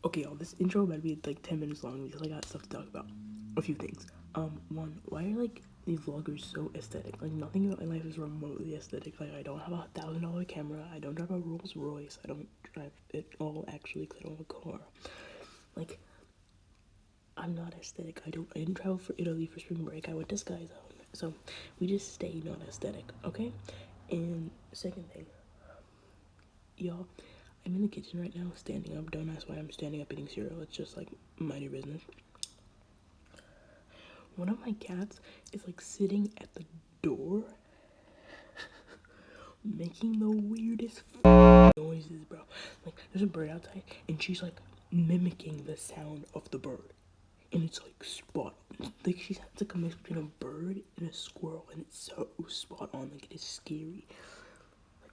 Okay, y'all, this intro better be like 10 minutes long because I got stuff to talk about. A few things. One, why are like these vloggers so aesthetic? Like nothing about my life is remotely aesthetic. Like I don't have $1,000 camera. I don't drive a Rolls Royce. I don't drive it all actually because I don't have a car. Like I'm not aesthetic. I didn't travel for Italy for spring break. I went to Sky Zone. So we just stay not aesthetic, okay? And second thing, y'all, I'm in the kitchen right now, standing up. Don't ask why I'm standing up eating cereal. It's just like mind your business. One of my cats is like sitting at the door, making the weirdest noises, bro. Like there's a bird outside, and she's like mimicking the sound of the bird, and it's like spot on. Like she's like a mix between a bird and a squirrel, and it's so spot on. Like it is scary.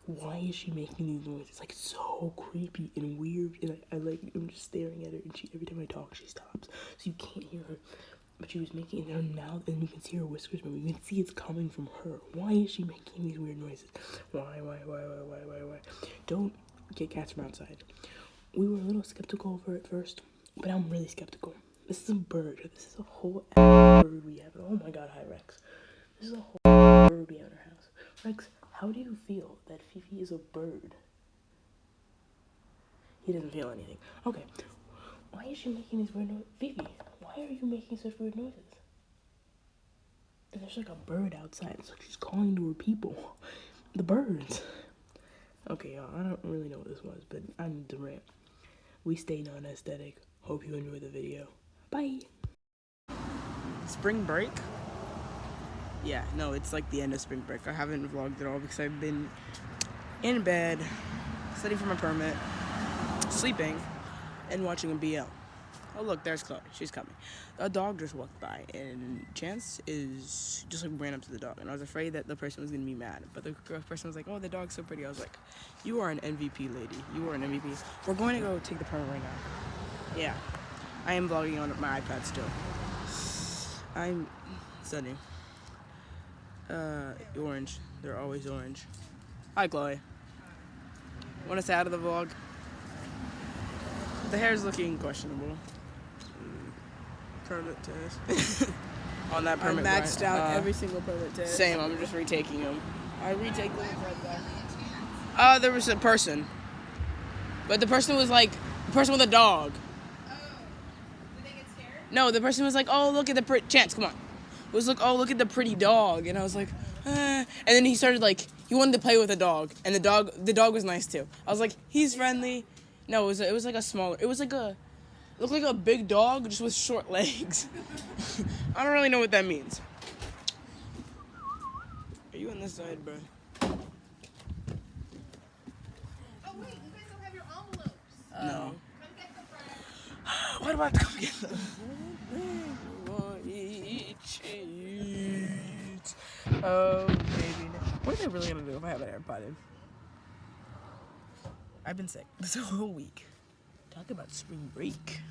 Why is she making these noises? It's like so creepy and weird, and I'm just staring at her, and every time I talk she stops, so you can't hear her, but she was making it in her mouth, and you can see her whiskers, but you can see it's coming from her. Why is she making these weird noises? Why? Don't get cats from outside. We were a little skeptical of her at first, but I'm really skeptical. This is a bird. This is a whole bird we have. Oh my god, hi Rex. This is a whole bird we have in our house. Rex, how do you feel that Fifi is a bird? He doesn't feel anything. Okay. Why is she making these weird noises? Fifi, why are you making such weird noises? And there's like a bird outside. It's like she's calling to her people. The birds. Okay, y'all, I don't really know what this was, but I need to rant. We stay non-aesthetic. Hope you enjoy the video. Bye. Spring break? Yeah, no, it's like the end of spring break. I haven't vlogged at all because I've been in bed, studying for my permit, sleeping, and watching a BL. Oh look, there's Chloe. She's coming. A dog just walked by, and Chance is just like ran up to the dog, and I was afraid that the person was gonna be mad. But the person was like, "Oh, the dog's so pretty." I was like, "You are an MVP, lady. You are an MVP." We're going to go take the permit right now. Yeah, I am vlogging on my iPad still. I'm studying. Orange. They're always orange. Hi, Chloe. Want to say out of the vlog? The hair's looking questionable. Permit test. On that permit. I maxed out every single permit test. Same, I'm just retaking them. I retake them right back. There was a person. But the person was like, the person with a dog. Oh. Did they get scared? No, the person was like, oh, look at the pretty, Chance, come on. It was like, oh, look at the pretty dog. And I was like, and then he started like, he wanted to play with the dog. And the dog was nice too. I was like, he's friendly. No, it was like a smaller, it looked like a big dog just with short legs. I don't really know what that means. Are you on this side, bro? Oh wait, you guys don't have your envelopes. No. Come get them, friend. Why do I have to come get them? Oh, baby. What am I really gonna do if I have an AirPod in? I've been sick this whole week. Talk about spring break.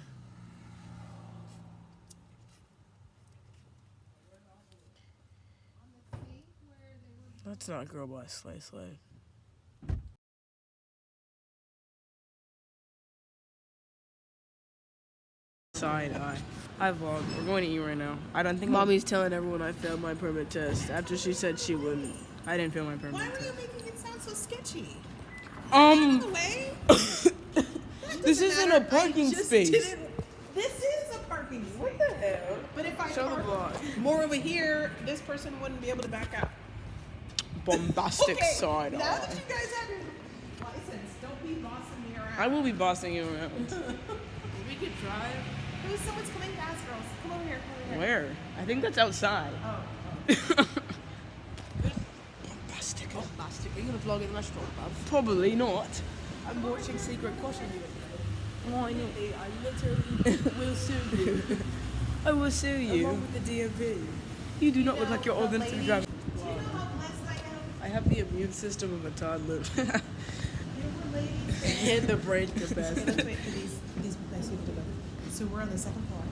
That's not Girl Boss Slay Slay. Side eye. I vlog. We're going to eat right now. I don't think Mommy's telling everyone I failed my permit test after she said she wouldn't. I didn't fail my permit Why were test. you making it sound so sketchy? Way? This isn't a I parking just space. This is a parking space. What the hell? But if I Show the park vlog. more over here, this person wouldn't be able to back out. Bombastic Okay, side now eye. that you guys have your license, don't be bossing me around. I will be bossing you around. We could drive. Ooh, someone's coming fast, girls. Come over here. Come over here. Where? I think that's outside. Oh. Bombastic. Oh, plastic. Are you gonna vlog in the restaurant, Bob? Probably not. I'm watching Secret Caution you. Why not? I literally will sue you. I will sue you. Along with the DMV. You do not look like you're old enough to be driving. Do you know how blessed I am? I have the immune system of a toddler. Beautiful ladies. And the brain Okay, capacity. let's wait for these nice people to go. So we're on the second floor.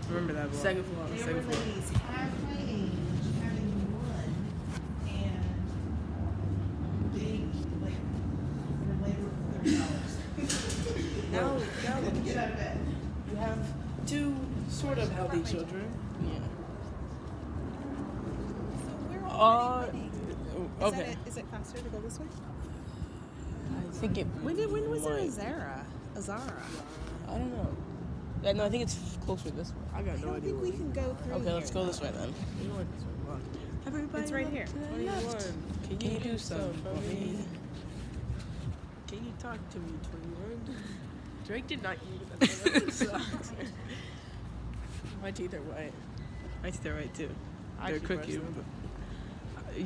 Remember that vlog. Second floor. There were ladies half my age having one and big, like, for labor for $30. Now look at that. healthy children. Yeah. So we're all waiting. Okay. Is it faster to go this way? I think it. When was there a might. Zara? A Zara? I don't know. Yeah, no, I think it's closer this way. I got I no don't idea. think we can go through Okay, here. let's go this way then. Everybody It's right look here. to the 21. left. Can you do something for me? Can you talk to me, 21? Drake did not eat that. Sucks. My teeth are white. My teeth are white too. I They're actually cookie. brushed them.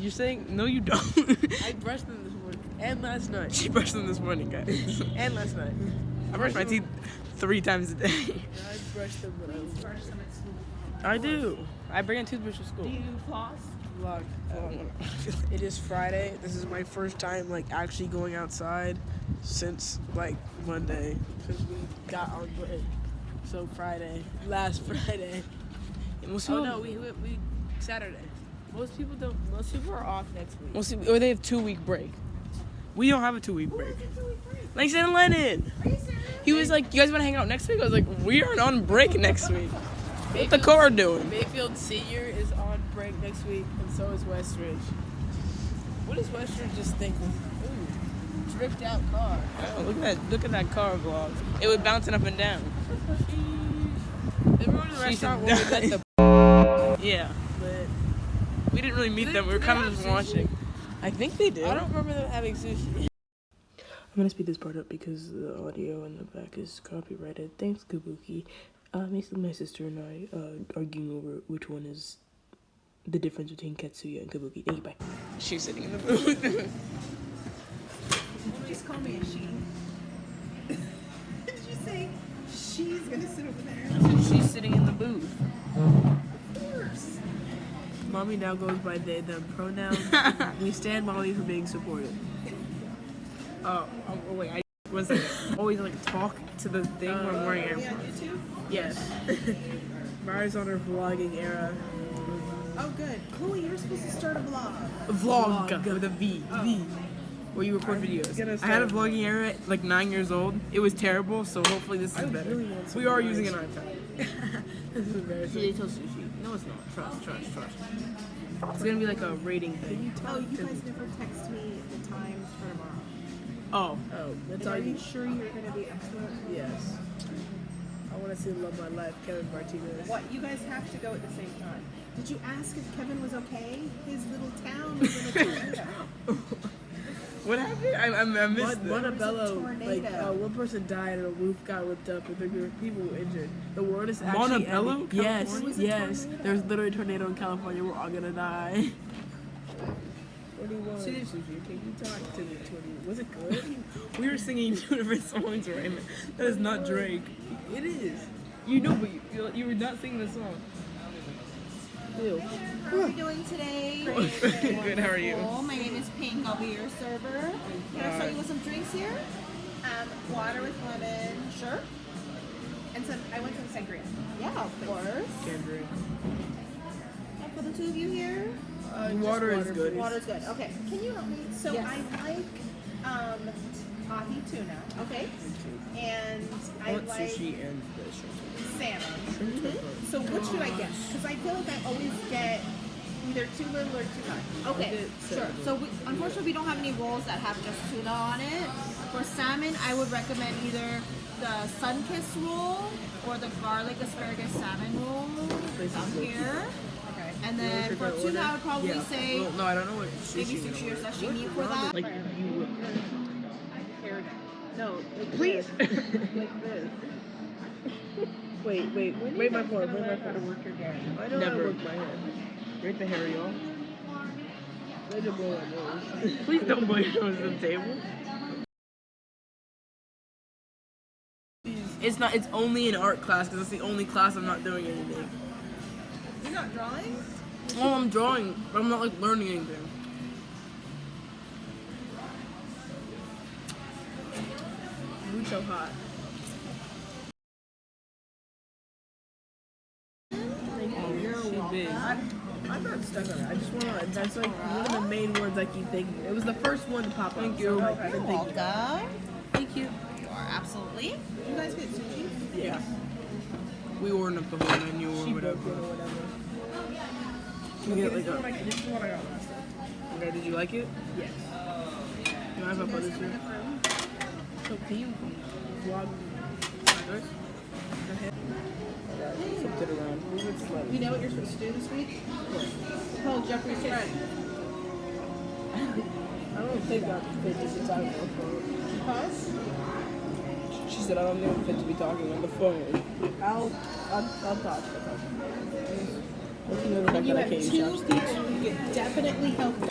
You're saying no, you don't. I brushed them this morning and last night. She brushed them this morning, guys, and last night. I brush my teeth 3 times a day. I brush them when I do. I bring a toothbrush to school. Do you floss? Vlog. It is Friday. This is my first time like actually going outside since like Monday because we got on break. So Friday, last Friday. And most Oh people, no, we Saturday. Most people don't. Most people are off next week. most people, or they have 2-week break. We don't have a 2-week break. Like said Lennon. Are you serious? He was like, "You guys want to hang out next week?" I was like, "We aren't on break next week. What the car doing?" Mayfield Senior is on break next week, and so is Westridge. What is Westridge just thinking? Ooh, drift out car. Oh, look at that car vlog. It was bouncing up and down. They were going to the She said restaurant when we met the Yeah, but we didn't really meet them. We were do kind they of just have watching. I think they did. I don't remember them having sushi. I'm gonna speed this part up because the audio in the back is copyrighted. Thanks, Kabuki. Basically, my sister and I arguing over which one is the difference between Katsuya and Kabuki. Thank you, bye. She's sitting in the booth. Just call me a she. Did you say she's gonna sit over there? She's sitting in the booth. Of course. Mommy now goes by they, them pronouns. We stand Mommy for being supportive. Oh, wait, I was always like talk to the thing when I'm wearing Are we AirPods. on YouTube? Yes. Mari's on her vlogging era. Oh, good. Chloe, you're supposed to start a vlog. Vlog with a V. V. Where you record videos. I had a vlogging era at like 9 years old. It was terrible, so hopefully this is better. really want some We are rice. using an iPad. This is embarrassing. They tell sushi. No, it's not. Trust. It's gonna be like a rating thing. Oh, you guys never text me the times for tomorrow. Oh, Oh, that's And all are you. you sure you're gonna be excellent? Yes. I want to see Love My Life, Kevin Martinez. What? You guys have to go at the same time. Did you ask if Kevin was okay? His little town was in a tornado. what happened? I missed it. Montebello, like tornado. one person died and a roof got ripped up and there were people injured. The world is actually Montebello, ending. Yes, California? yes. There's literally a tornado in California. We're all gonna die. 21. Can you talk to me, 20? Was it good? We were singing 2 different songs right now. That is not Drake. It is. You know, but you were not singing the song. Ew. How are we doing today? Good, how are you? Wonderful. My name is Pink. I'll be your server. Can I start you with some drinks here? Water with lemon. Sure. And some. I want some sangria. Yeah, of course. Can't drink. And for the two of you here. Water is good. Water's good. Okay. Can you help me? So Yes. I like ahi tuna. Okay. And I I want like sushi and the shrimp. salmon. So what should I get? Because I feel like I always get either too little or too much. Okay, sure. So unfortunately, we don't have any rolls that have just tuna on it. For salmon, I would recommend either the sun-kissed roll or the garlic asparagus salmon roll down here. Okay. And then for tuna, I would probably say Well, no, I don't know what maybe sushi. sushi or sashimi for that. Like you. No, like Please. this. Like this. Wait my phone. Wait my phone. work your hair. I know how to Never. work my head. Rate the hair, y'all. Let it blow my nose. Please don't blow your nose on the table. It's not. It's only in art class because it's the only class I'm not doing anything. You're not drawing? Well, I'm drawing, but I'm not like learning anything. Mucho hot. She's big. I'm not stuck on it. I just want to. That's like one of the main words I keep thinking. It was the first one to pop up. Thank you. So I've been thinking. Welcome. Thank you. You are absolutely. You guys get sushi? Yeah. We ordered up the whole menu or She broke whatever. it or whatever. Can we get like This is a... what I got last time. Okay, did you like it? Yes. You mind if I put this here? So can you vlog? Like this? Flipped it around. Move it slightly. You know what you're supposed to do this week? Call Jeffrey's friend. I don't think I'm fit to be talking on the phone. Pause. She said I don't think I'm fit to be talking on the phone. I'll talk. Let you know the fact You that I have can't use two chopsticks. people who can definitely help you.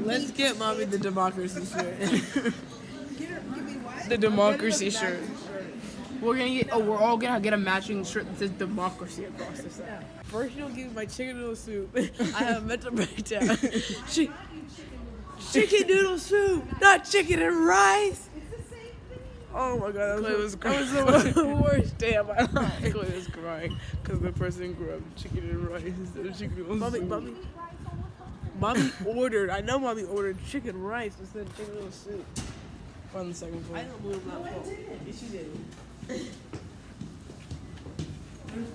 Let's get mommy the democracy shirt. Give me what? The democracy shirt. We're all gonna get a matching shirt that says democracy across the side. First, you'll give me my chicken noodle soup. I have a mental breakdown. Chicken noodle soup, not chicken and rice. Oh my god, that was the worst day of my life. Chloe was crying because the person grabbed chicken and rice instead of chicken noodle soup. Mommy ordered. I know mommy ordered chicken rice instead of chicken noodle soup. On the second floor. I don't believe that. Yes, you did. There's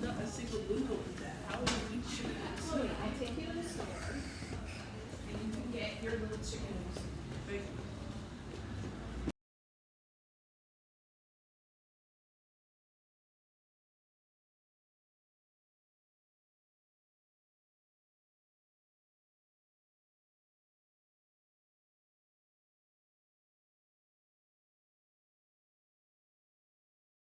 not a single noodle in that. How would you eat chicken noodle soup? I'll take you to the store, and you can get your little chicken noodle soup. Thank you.